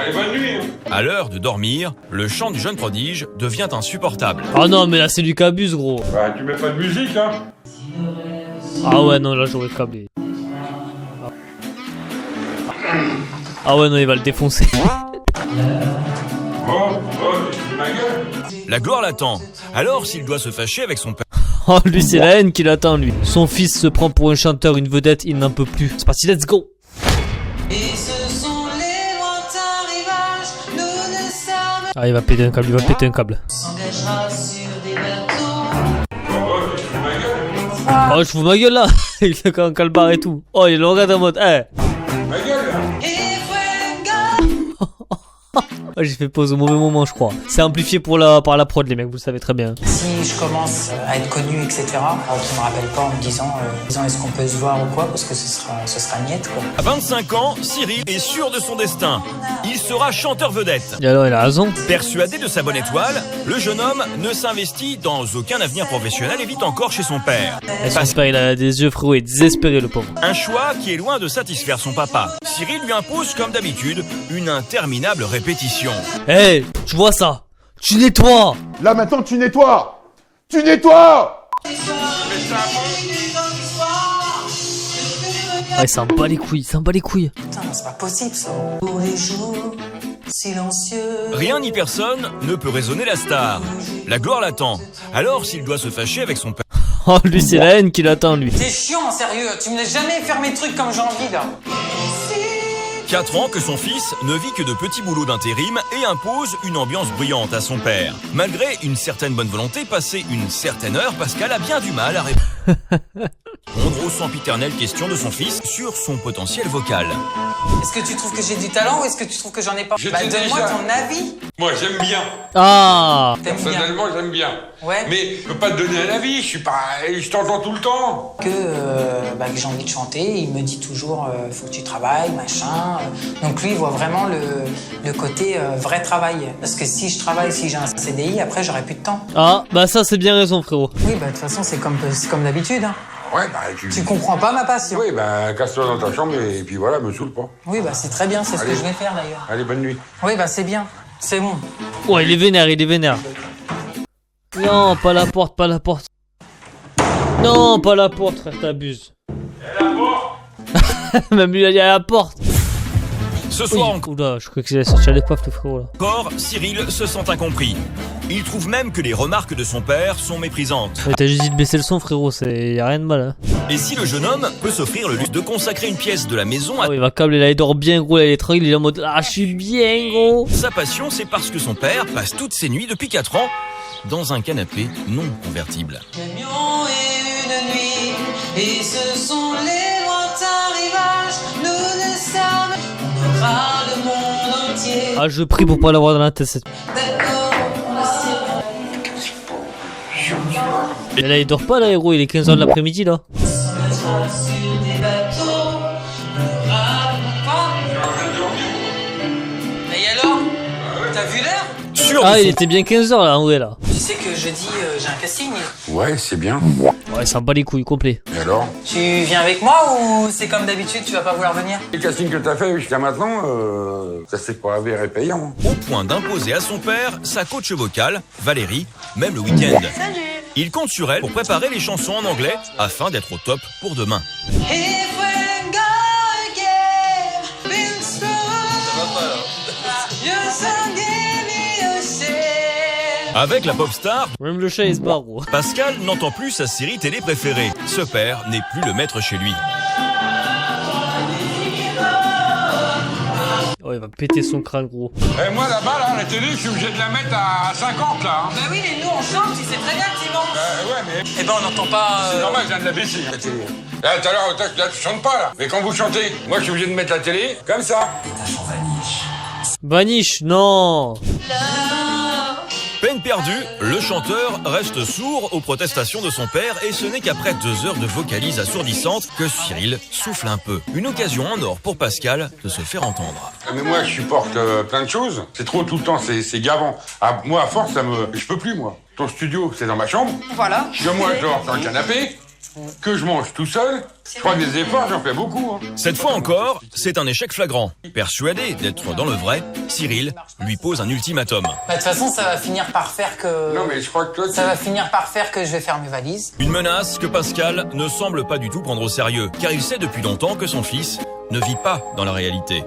Allez, bonne nuit. À l'heure de dormir, le chant du jeune prodige devient insupportable. Ah non, mais là, c'est lui qui abuse, gros. Bah, tu mets pas de musique, hein. Ah ouais, non, là, j'aurais câblé. Ah ouais, non, il va le défoncer. Oh, ma gueule. La gloire l'attend. Alors, s'il doit se fâcher avec son père... Oh, lui, c'est la haine qui l'attend, lui. Son fils se prend pour un chanteur, une vedette, il n'en peut plus. C'est parti, let's go. Et ce sont les lointains rivages, nous ne sommes. Ah, il va péter un câble, il va péter un câble. S'engagera sur des bateaux. Ma gueule. Oh, je fous ma gueule, là. Il fait un calbar et tout. Oh, il le regarde en mode, eh. Ma gueule, là. Et Fuenga. Oh, j'ai fait pause au mauvais moment, je crois. C'est amplifié par la prod, les mecs, vous le savez très bien. Si je commence à être connu, etc., qui me rappelle pas en me disant, est-ce qu'on peut se voir ou quoi, parce que ce sera niette, quoi. À 25 ans, Cyril est sûr de son destin. Il sera chanteur vedette. Et alors, il a raison. Persuadé de sa bonne étoile, le jeune homme ne s'investit dans aucun avenir professionnel et vit encore chez son père. Et son père, il a des yeux, frérot, il est désespéré, le pauvre. Un choix qui est loin de satisfaire son papa. Cyril lui impose, comme d'habitude, une interminable répétition. Hey, tu vois ça? Tu nettoies. Là maintenant tu nettoies. Tu nettoies. Ah, il s'en bat les couilles, il s'en bat les couilles. Putain, c'est pas possible, ça. Pour les jours silencieux. Rien ni personne ne peut raisonner la star. La gloire l'attend. Alors, s'il doit se fâcher avec son père... Oh, lui, c'est la haine qui l'attend, lui. T'es chiant, sérieux. Tu me laisses jamais faire mes trucs comme j'ai envie, là. 4 ans que son fils ne vit que de petits boulots d'intérim et impose une ambiance bruyante à son père. Malgré une certaine bonne volonté, passée une certaine heure, Pascal a bien du mal à répondre aux sempiternelles questions de son fils sur son potentiel vocal. Est-ce que tu trouves que j'ai du talent ou est-ce que tu trouves que j'en ai pas? Je Bah, t'ai donne-moi déjà- ton avis. Moi, j'aime bien. Ah. T'aimes bien. Personnellement, j'aime bien. Ouais. Mais je peux pas te donner un avis. Je t'entends tout le temps. Que j'ai envie de chanter, il me dit toujours faut que tu travailles, machin. Donc lui, il voit vraiment le côté vrai travail. Parce que si je travaille, si j'ai un CDI, après j'aurai plus de temps. Ah, bah ça, c'est bien raison, frérot. Oui, bah de toute façon, c'est comme d'habitude. Hein. Ouais, bah Tu comprends pas ma passion. Oui, bah casse-toi dans ta chambre et puis voilà, me saoule pas. Oui, bah c'est très bien, c'est ce que Allez. je vais faire d'ailleurs. Allez, bonne nuit. Oui, bah c'est bien, c'est bon. Ouais, il est vénère, il est vénère. Non, pas la porte, pas la porte. Non, pas la porte, frère, t'abuses. Même lui, il est à la porte. Ce soir Oula, je crois que j'allais sortir les pofs, le frérot, là. encore, Cyril se sent incompris. Il trouve même que les remarques de son père sont méprisantes. Ouais, t'as juste dit de baisser le son, frérot, y a rien de mal, hein. Et si le jeune homme peut s'offrir le luxe de consacrer une pièce de la maison à Ah ouais, il va câbler là, il dort bien, gros, là, il est tranquille, il est en mode ah, je suis bien, gros. sa passion, c'est parce que son père passe toutes ses nuits depuis 4 ans dans un canapé non convertible. Camion et une nuit, et ce sont les lointains rivages, nous ne sommes, on aura le monde entier. Ah, je prie pour pas l'avoir dans la tête, cette... D'accord, on le sait. Et là, il dort pas, là, héros, il est 15h de l'après-midi, là. On s'engagera sur des bateaux, ne ratons pas. Et alors? T'as vu l'heure? Sûr Ah, de il son était bien 15h, là, en vrai, là. Tu sais que jeudi, j'ai un casting. Ouais, c'est bien. Ouais, il s'en bat les couilles, complet. Et alors? Tu viens avec moi ou c'est comme d'habitude, tu vas pas vouloir venir? Le casting que t'as fait jusqu'à maintenant, ça s'est pas avéré payant. au point d'imposer à son père sa coach vocale, Valérie, même le week-end. Il compte sur elle pour préparer les chansons en anglais afin d'être au top pour demain. If when God gave been strong, your son gave me a share. Avec la pop star, Même le chat, il se barre, gros. Pascal n'entend plus sa série télé préférée. Ce père n'est plus le maître chez lui. Oh, il va péter son crâne, gros. Et moi là-bas, là, la télé, je suis obligé de la mettre à 50 là. Bah oui, mais nous on chante, tu sais très bien que Timon. Ouais, mais Eh ben on n'entend pas. c'est normal, je viens de la baisser, la télé. Là, tout à l'heure, là, tu chantes pas là. Mais quand vous chantez, moi je suis obligé de mettre la télé comme ça. Vanish, non. Peine perdue, le chanteur reste sourd aux protestations de son père et ce n'est qu'après 2 heures de vocalise assourdissante que Cyril souffle un peu. Une occasion en or pour Pascal de se faire entendre. Mais moi, je supporte plein de choses. C'est trop tout le temps, c'est gavant. Ah, moi, à force, je peux plus, moi. Ton studio, c'est dans ma chambre. Voilà. Chez moi, je dors sur le canapé. que je mange tout seul, je crois que des efforts, j'en fais beaucoup. Hein. Cette fois encore, c'est un échec flagrant. Persuadé d'être dans le vrai, Cyril lui pose un ultimatum. Bah, de toute façon, ça va finir par faire que... Non, mais je crois que toi, Ça va finir par faire que je vais faire mes valises. Une menace que Pascal ne semble pas du tout prendre au sérieux, car il sait depuis longtemps que son fils ne vit pas dans la réalité.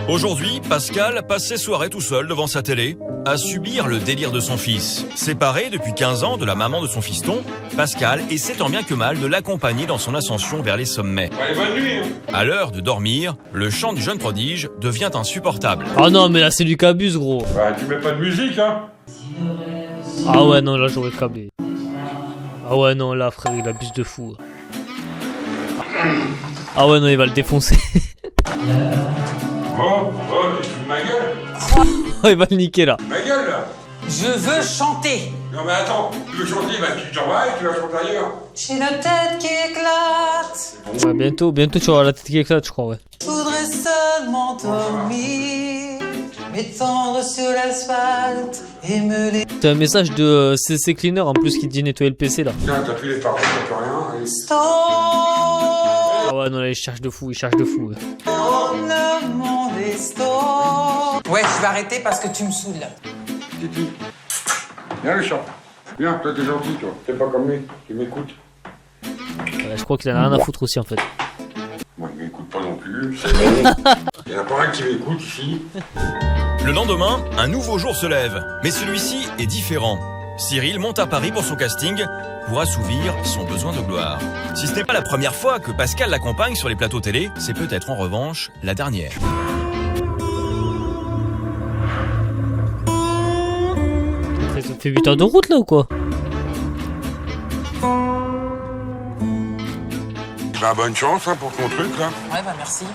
Aujourd'hui, Pascal passe ses soirées tout seul devant sa télé, à subir le délire de son fils. Séparé depuis 15 ans de la maman de son fiston, Pascal essaie tant bien que mal de l'accompagner dans son ascension vers les sommets. Allez, bonne nuit. Hein. À l'heure de dormir, le chant du jeune prodige devient insupportable. Ah non, mais là, c'est du cabus, gros. Bah, tu mets pas de musique, hein. Ah ouais, non, là, j'aurais câblé. Ah ouais, non, là, frère, il abuse de fou. Ah ouais, non, il va le défoncer. Oh, tu fous de ma gueule. Oh, il va le niquer, là. Ma gueule, là. Je veux chanter. Non, mais attends, tu veux chanter, bah, tu t'en vas et tu vas chanter ailleurs. J'ai la tête qui éclate. Ouais, bientôt, tu auras la tête qui éclate, je crois, ouais. Je voudrais seulement dormir, m'étendre sur l'asphalte et me les... C'est un message de CC Cleaner, en plus, qui dit nettoyer le PC, là. Tiens, t'as pris les paroles, t'as plus rien. Allez. Ah ouais, non, là, il cherche de fou, ouais. Ouais, je vais arrêter parce que tu me saoules là. Titi. Viens, le chat. Viens, toi, t'es gentil, toi. T'es pas comme lui, tu m'écoutes. Ouais, je crois qu'il en a rien à foutre aussi, en fait. Moi, il m'écoute pas non plus, c'est bon. Il y en a pas un qui m'écoute ici. Le lendemain, un nouveau jour se lève, mais celui-ci est différent. Cyril monte à Paris pour son casting pour assouvir son besoin de gloire. Si ce n'est pas la première fois que Pascal l'accompagne sur les plateaux télé, c'est peut-être en revanche la dernière. Ça fait 8 heures de route, là, ou quoi? Bah, bonne chance hein, pour ton truc, là. Ouais, bah merci.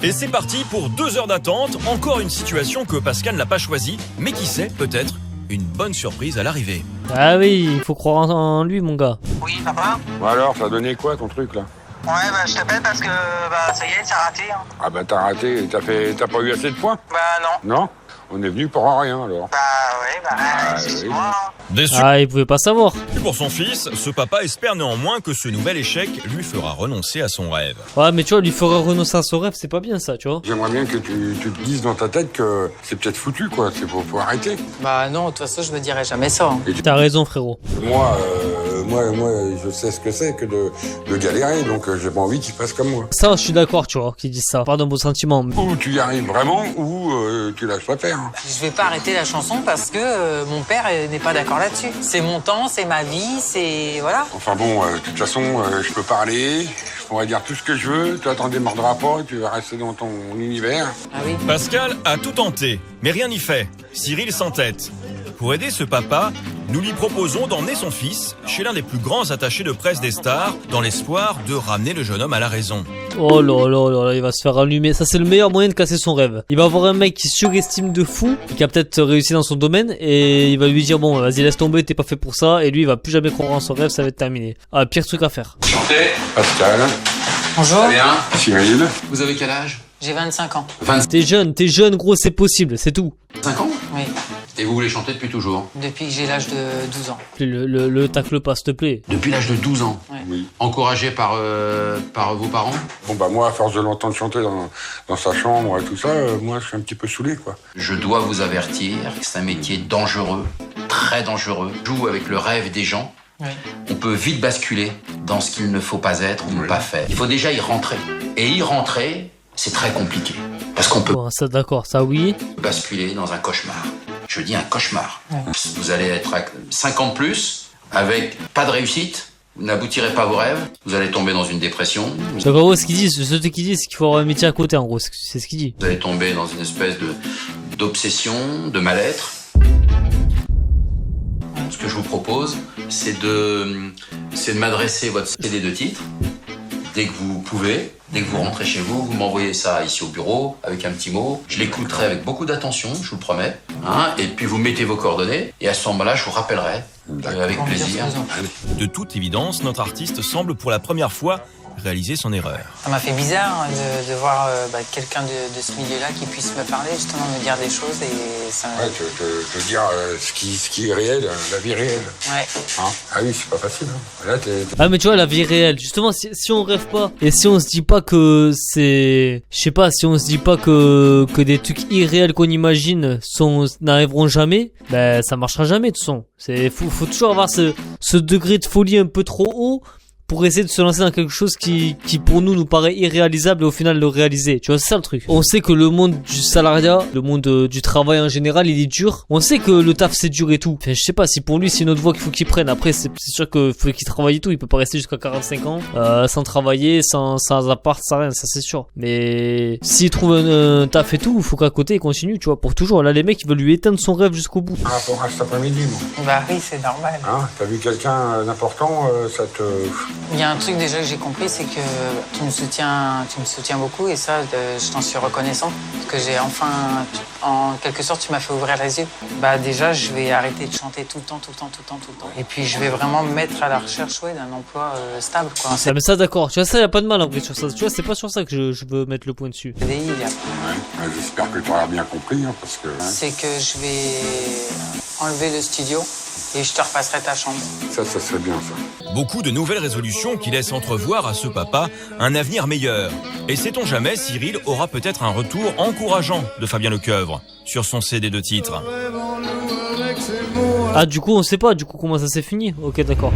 Et c'est parti pour 2 heures d'attente, encore une situation que Pascal n'a pas choisie, mais qui sait, peut-être, une bonne surprise à l'arrivée. Ah oui, il faut croire en lui, mon gars. Oui, papa? Bon alors, ça a donné quoi, ton truc, là? Ouais, bah je t'appelle parce que, bah ça y est, ça a raté. Hein. Ah bah, t'as raté, t'as pas eu assez de points? Bah non. Non? On est venu pour rien, alors. Bah ouais, bah c'est oui. moi. Hein. Déçu Ah, il pouvait pas savoir. pour son fils, ce papa espère néanmoins que ce nouvel échec lui fera renoncer à son rêve. Ouais, mais tu vois, lui ferait renoncer à son rêve, c'est pas bien ça, tu vois. J'aimerais bien que tu te dises dans ta tête que c'est peut-être foutu, quoi. C'est faut arrêter. Bah non, de toute façon, je me dirais jamais ça. Hein. T'as raison, frérot. Moi, je sais ce que c'est que de galérer, donc j'ai pas envie qu'il fasse comme moi. Ça, je suis d'accord, tu vois, qu'ils disent ça. Pardon, beau sentiment. Ou tu y arrives vraiment, ou tu lâches pas faire. Je vais pas arrêter la chanson parce que mon père n'est pas d'accord là-dessus. C'est mon temps, c'est ma vie, c'est... Voilà. Enfin bon, de toute façon, je peux parler, je pourrais dire tout ce que je veux, toi t'en démordras pas, tu vas rester dans ton univers. Ah oui. Pascal a tout tenté, mais rien n'y fait. Cyril s'entête. Pour aider ce papa, nous lui proposons d'emmener son fils chez l'un des plus grands attachés de presse des stars, dans l'espoir de ramener le jeune homme à la raison. Oh là là là là, il va se faire allumer. Ça, c'est le meilleur moyen de casser son rêve. Il va avoir un mec qui surestime de fou, qui a peut-être réussi dans son domaine, et il va lui dire, bon, vas-y, laisse tomber, t'es pas fait pour ça, et lui, il va plus jamais croire en son rêve, ça va être terminé. Ah, pire truc à faire. Santé, Pascal, Bonjour. Bien. Cyril. Vous avez quel âge? J'ai 25 ans. T'es jeune, gros, c'est possible, c'est tout. 5 ans? Oui. Et vous voulez chanter depuis toujours? Depuis que j'ai l'âge de 12 ans. Le tacle pas, s'il te plaît. Depuis l'âge de 12 ans? Oui. Encouragé par vos parents? Bon bah moi, à force de l'entendre chanter dans sa chambre et tout ça, moi je suis un petit peu saoulé, quoi. Je dois vous avertir que c'est un métier dangereux, très dangereux. On joue avec le rêve des gens. Oui. On peut vite basculer dans ce qu'il ne faut pas être ou ne pas faire. Il faut déjà y rentrer. Et y rentrer, c'est très compliqué. Parce qu'on peut Bon, ça, d'accord, ça, oui. basculer dans un cauchemar. Je dis un cauchemar. Vous allez être à 50 plus, avec pas de réussite, vous n'aboutirez pas à vos rêves, vous allez tomber dans une dépression, Donc, en gros, ce qu'ils disent, c'est qu'il faut avoir un métier à côté, en gros, c'est ce qu'il dit. vous allez tomber dans une espèce d'obsession, de mal-être. Ce que je vous propose, c'est de m'adresser votre CD de titre. Dès que vous pouvez, dès que vous rentrez chez vous, vous m'envoyez ça ici au bureau avec un petit mot. Je l'écouterai avec beaucoup d'attention, je vous le promets. Hein, et puis vous mettez vos coordonnées et à ce moment-là, je vous rappellerai avec plaisir. De toute évidence, notre artiste semble pour la première fois réaliser son erreur. Ça m'a fait bizarre de voir quelqu'un de ce milieu-là qui puisse me parler, justement me dire des choses et ça. Ouais, te dire ce qui est réel, la vie réelle. Ouais. Hein, ah oui, c'est pas facile. Hein. Là, Ah mais tu vois la vie réelle, justement si on rêve pas et si on se dit pas que c'est, je sais pas, si on se dit pas que des trucs irréels qu'on imagine n'arriveront jamais, ben ça marchera jamais de toute façon. Faut toujours avoir ce degré de folie un peu trop haut pour essayer de se lancer dans quelque chose qui pour nous paraît irréalisable et au final le réaliser. Tu vois, c'est ça le truc. On sait que le monde du salariat, le monde du travail en général, il est dur. On sait que le taf c'est dur et tout. Enfin, je sais pas, si pour lui c'est une autre voie qu'il faut qu'il prenne. Après, c'est sûr qu'il faut qu'il travaille et tout. Il peut pas rester jusqu'à 45 ans sans travailler, sans appart, sans rien, ça c'est sûr. Mais s'il trouve un taf et tout, il faut qu'à côté il continue, tu vois, pour toujours. Là, les mecs ils veulent lui éteindre son rêve jusqu'au bout. par rapport à cet après-midi, moi. Bah oui, c'est normal. Hein, t'as vu quelqu'un d'important, ça te... Il y a un truc déjà que j'ai compris, c'est que tu me soutiens beaucoup et ça, je t'en suis reconnaissant. Parce que j'ai enfin, en quelque sorte, tu m'as fait ouvrir les yeux. Bah déjà, je vais arrêter de chanter tout le temps. Et puis je vais vraiment me mettre à la recherche d'un emploi stable, quoi. Ah, mais ça d'accord, tu vois, ça y a pas de mal en vrai sur ça. Tu vois, c'est pas sur ça que je veux mettre le point dessus. CDI, Ouais, j'espère que tu auras bien compris, hein, parce que... Hein, c'est que je vais enlever le studio et je te repasserai ta chambre. ça serait bien, ça. Beaucoup de nouvelles résolutions qui laissent entrevoir à ce papa un avenir meilleur. Et sait-on jamais, Cyril aura peut-être un retour encourageant de Fabien Lecoeuvre sur son CD de titres. Ah du coup on sait pas du coup comment ça s'est fini. Ok d'accord.